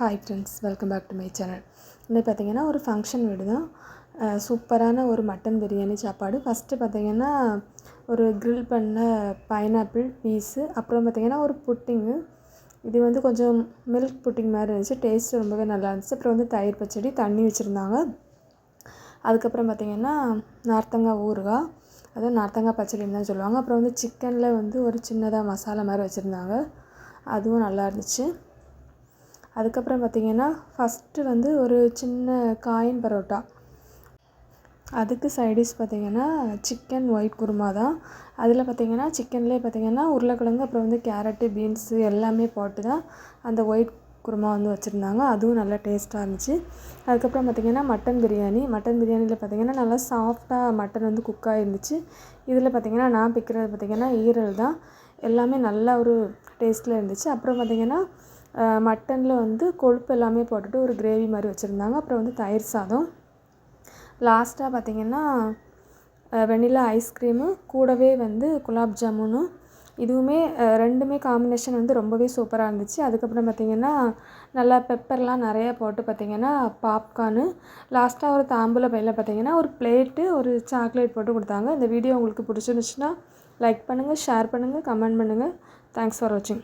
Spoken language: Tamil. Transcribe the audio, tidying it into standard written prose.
Hi friends, welcome back to my channel. இன்னைக்கு பார்த்திங்கன்னா ஒரு ஃபங்க்ஷன் வீடு தான். சூப்பரான ஒரு மட்டன் பிரியாணி சாப்பாடு. ஃபஸ்ட்டு பார்த்திங்கன்னா ஒரு க்ரில் பண்ண பைனாப்பிள் பீஸு, அப்புறம் பார்த்திங்கன்னா ஒரு புட்டிங்கு. இது வந்து கொஞ்சம் மில்க் புட்டிங் மாதிரி இருந்துச்சு. டேஸ்ட்டு ரொம்பவே நல்லா இருந்துச்சு. அப்புறம் வந்து தயிர் பச்சடி, தண்ணி வச்சுருந்தாங்க. அதுக்கப்புறம் பார்த்திங்கன்னா நார்த்தங்காய் ஊறுகாய், அதுவும் நார்த்தங்காய் பச்சடின்னு தான் சொல்லுவாங்க. அப்புறம் வந்து சிக்கனில் வந்து ஒரு சின்னதாக மசாலா மாதிரி வச்சுருந்தாங்க, அதுவும் நல்லா இருந்துச்சு. அதுக்கப்புறம் பார்த்திங்கன்னா ஃபஸ்ட்டு வந்து ஒரு சின்ன காயின் பரோட்டா, அதுக்கு சைடிஷ் பார்த்திங்கன்னா சிக்கன் ஒயிட் குருமா தான். அதில் பார்த்திங்கன்னா சிக்கன்லேயே பார்த்திங்கன்னா உருளைக்கிழங்கு, அப்புறம் வந்து கேரட்டு, பீன்ஸு எல்லாமே போட்டு தான் அந்த ஒயிட் குருமா வந்து வச்சுருந்தாங்க. அதுவும் நல்லா டேஸ்ட்டாக இருந்துச்சு. அதுக்கப்புறம் பார்த்திங்கன்னா மட்டன் பிரியாணியில் பார்த்திங்கன்னா நல்லா சாஃப்டாக மட்டன் வந்து குக் ஆகிருந்துச்சு. இதில் பார்த்திங்கன்னா நான் பிக்கிறது பார்த்திங்கன்னா ஈரல் தான். எல்லாமே நல்ல ஒரு டேஸ்ட்டில் இருந்துச்சு. அப்புறம் பார்த்திங்கன்னா மட்டனில் வந்து கொழுப்பு எல்லாமே போட்டுட்டு ஒரு கிரேவி மாதிரி வச்சுருந்தாங்க. அப்புறம் வந்து தயிர் சாதம். லாஸ்ட்டாக பார்த்திங்கன்னா வெண்ணிலா ஐஸ்கிரீமு, கூடவே வந்து குலாப் ஜாமுனும். இதுவுமே ரெண்டுமே காம்பினேஷன் வந்து ரொம்பவே சூப்பராக இருந்துச்சு. அதுக்கப்புறம் பார்த்திங்கன்னா நல்லா பெப்பர்லாம் நிறையா போட்டு பார்த்திங்கன்னா பாப்கார்னு. லாஸ்ட்டாக ஒரு தாம்பூல பையில் பார்த்திங்கன்னா ஒரு பிளேட்டு, ஒரு சாக்லேட் போட்டு கொடுத்தாங்க. இந்த வீடியோ உங்களுக்கு பிடிச்சிருந்துச்சுன்னா லைக் பண்ணுங்கள், ஷேர் பண்ணுங்கள், கமெண்ட் பண்ணுங்கள். தேங்க்ஸ் ஃபார் வாட்சிங்.